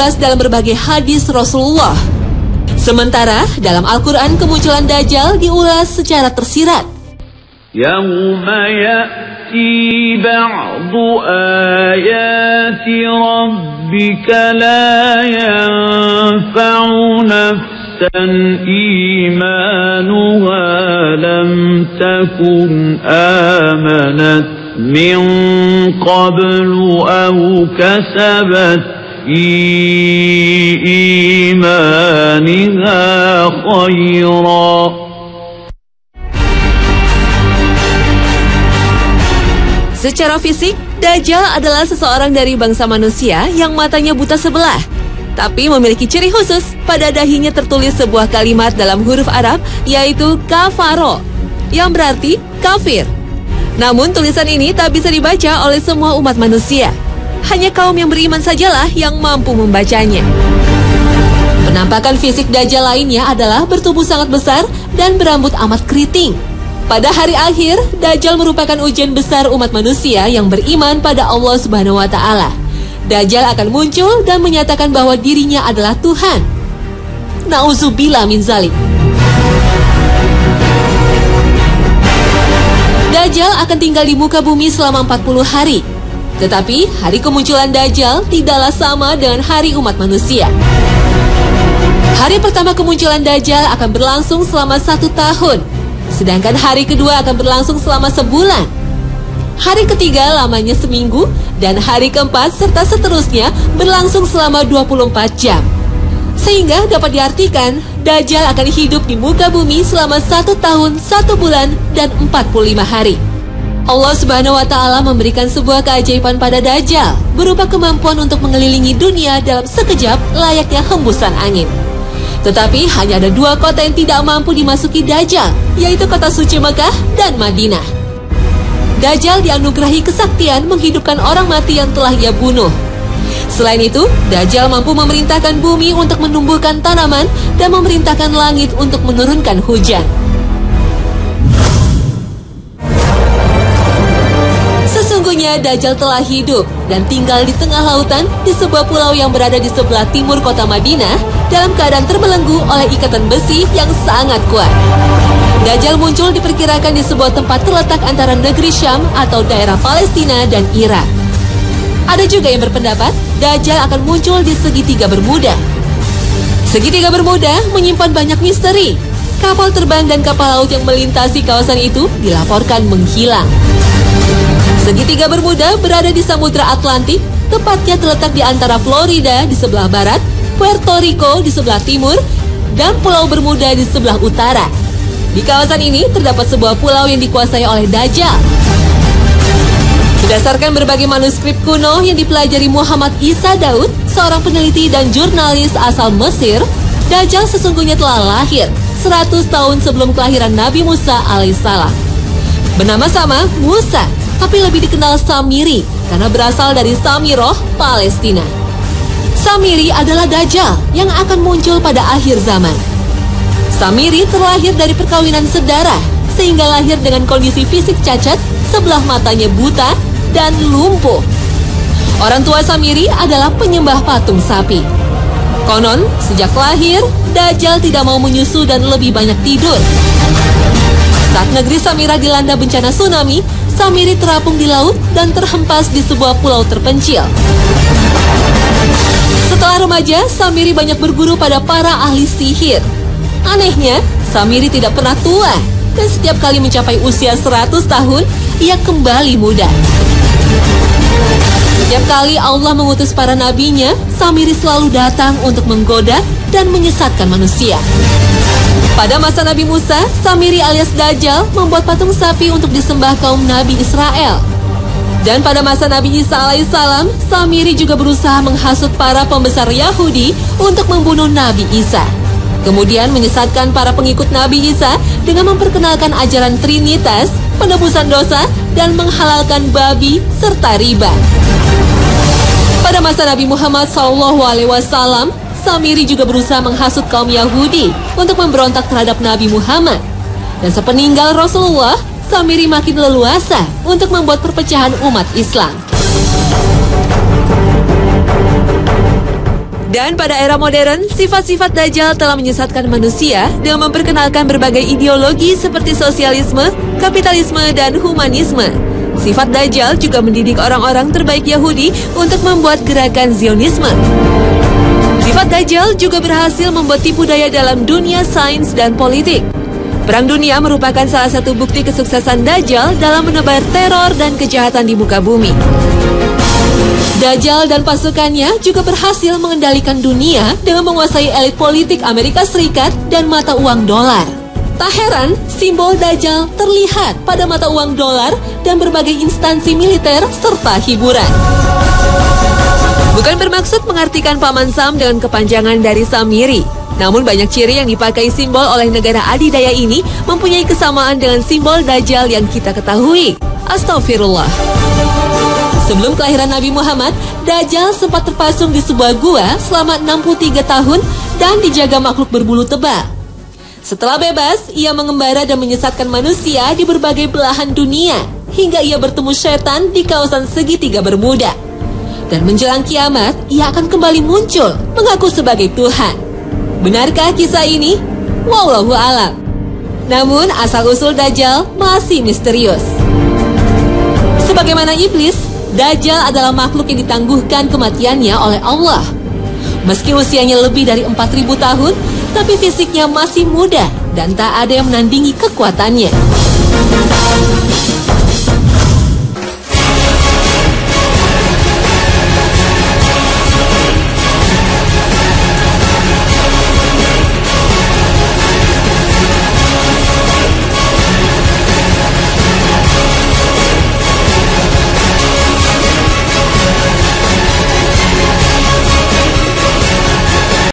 dalam berbagai hadis Rasulullah. Sementara dalam Al-Quran kemunculan Dajjal diulas secara tersirat. Yauma ya'ti ba'du ayati rabbika la yanfa'u nafsan imanuha lam takun amanat min qablu aw kasabat إيمانها خيرا. Secara fisik, Dajjal adalah seseorang dari bangsa manusia yang matanya buta sebelah, tapi memiliki ciri khusus. Pada dahinya tertulis sebuah kalimat dalam huruf Arab, yaitu kafaro, yang berarti kafir. Namun tulisan ini tak bisa dibaca oleh semua umat manusia. Hanya kaum yang beriman sajalah yang mampu membacanya. Penampakan fisik Dajjal lainnya adalah bertubuh sangat besar dan berambut amat keriting. Pada hari akhir, Dajjal merupakan ujian besar umat manusia yang beriman pada Allah Subhanahu wa Ta'ala. Dajjal akan muncul dan menyatakan bahwa dirinya adalah Tuhan. Na'udzubillah min zalik. Dajjal akan tinggal di muka bumi selama 40 hari. Tetapi hari kemunculan Dajjal tidaklah sama dengan hari umat manusia. Hari pertama kemunculan Dajjal akan berlangsung selama 1 tahun. Sedangkan hari kedua akan berlangsung selama sebulan. Hari ketiga lamanya seminggu. Dan hari keempat serta seterusnya berlangsung selama 24 jam. Sehingga dapat diartikan Dajjal akan hidup di muka bumi selama 1 tahun, 1 bulan, dan 45 hari. Allah Subhanahu wa Ta'ala memberikan sebuah keajaiban pada Dajjal berupa kemampuan untuk mengelilingi dunia dalam sekejap layaknya hembusan angin. Tetapi hanya ada 2 kota yang tidak mampu dimasuki Dajjal, yaitu kota suci Mekah dan Madinah. Dajjal dianugerahi kesaktian menghidupkan orang mati yang telah ia bunuh. Selain itu, Dajjal mampu memerintahkan bumi untuk menumbuhkan tanaman dan memerintahkan langit untuk menurunkan hujan. Sesungguhnya Dajjal telah hidup dan tinggal di tengah lautan di sebuah pulau yang berada di sebelah timur kota Madinah dalam keadaan terbelenggu oleh ikatan besi yang sangat kuat. Dajjal muncul diperkirakan di sebuah tempat terletak antara negeri Syam atau daerah Palestina dan Irak. Ada juga yang berpendapat Dajjal akan muncul di segitiga Bermuda. Segitiga Bermuda menyimpan banyak misteri. Kapal terbang dan kapal laut yang melintasi kawasan itu dilaporkan menghilang. Segitiga Bermuda berada di Samudra Atlantik, tepatnya terletak di antara Florida di sebelah barat, Puerto Rico di sebelah timur, dan Pulau Bermuda di sebelah utara. Di kawasan ini terdapat sebuah pulau yang dikuasai oleh Dajjal. Berdasarkan berbagai manuskrip kuno yang dipelajari Muhammad Isa Daud, seorang peneliti dan jurnalis asal Mesir, Dajjal sesungguhnya telah lahir 100 tahun sebelum kelahiran Nabi Musa alaihissalam. Bernama sama Musa, tapi lebih dikenal Samiri karena berasal dari Samiroh, Palestina. Samiri adalah Dajjal yang akan muncul pada akhir zaman. Samiri terlahir dari perkawinan sedara, sehingga lahir dengan kondisi fisik cacat, sebelah matanya buta, dan lumpuh. Orang tua Samiri adalah penyembah patung sapi. Konon, sejak lahir, Dajjal tidak mau menyusu dan lebih banyak tidur. Saat negeri Samira dilanda bencana tsunami, Samiri terapung di laut dan terhempas di sebuah pulau terpencil. Setelah remaja, Samiri banyak berguru pada para ahli sihir. Anehnya, Samiri tidak pernah tua, dan setiap kali mencapai usia 100 tahun, ia kembali muda. Setiap kali Allah mengutus para nabinya, Samiri selalu datang untuk menggoda dan menyesatkan manusia. Pada masa Nabi Musa, Samiri alias Dajjal membuat patung sapi untuk disembah kaum Nabi Israel. Dan pada masa Nabi Isa alaihissalam, Samiri juga berusaha menghasut para pembesar Yahudi untuk membunuh Nabi Isa. Kemudian menyesatkan para pengikut Nabi Isa dengan memperkenalkan ajaran Trinitas, penebusan dosa, dan menghalalkan babi serta riba. Pada masa Nabi Muhammad SAW, Samiri juga berusaha menghasut kaum Yahudi untuk memberontak terhadap Nabi Muhammad. Dan sepeninggal Rasulullah, Samiri makin leluasa untuk membuat perpecahan umat Islam. Dan pada era modern, sifat-sifat Dajjal telah menyesatkan manusia dengan memperkenalkan berbagai ideologi seperti sosialisme, kapitalisme, dan humanisme. Sifat Dajjal juga mendidik orang-orang terbaik Yahudi untuk membuat gerakan Zionisme. Sifat Dajjal juga berhasil membuat tipu daya dalam dunia sains dan politik. Perang dunia merupakan salah satu bukti kesuksesan Dajjal dalam menebar teror dan kejahatan di muka bumi. Dajjal dan pasukannya juga berhasil mengendalikan dunia dengan menguasai elit politik Amerika Serikat dan mata uang dolar. Tak heran, simbol Dajjal terlihat pada mata uang dolar dan berbagai instansi militer serta hiburan. Bukan bermaksud mengartikan Paman Sam dengan kepanjangan dari Samiri. Namun banyak ciri yang dipakai simbol oleh negara adidaya ini mempunyai kesamaan dengan simbol Dajjal yang kita ketahui. Astagfirullah. Sebelum kelahiran Nabi Muhammad, Dajjal sempat terpasung di sebuah gua selama 63 tahun dan dijaga makhluk berbulu tebal. Setelah bebas, ia mengembara dan menyesatkan manusia di berbagai belahan dunia, hingga ia bertemu setan di kawasan segitiga Bermuda. Dan menjelang kiamat, ia akan kembali muncul, mengaku sebagai Tuhan. Benarkah kisah ini? Wallahu a'lam. Namun, asal-usul Dajjal masih misterius. Sebagaimana iblis, Dajjal adalah makhluk yang ditangguhkan kematiannya oleh Allah. Meski usianya lebih dari 4.000 tahun, tapi fisiknya masih muda dan tak ada yang menandingi kekuatannya.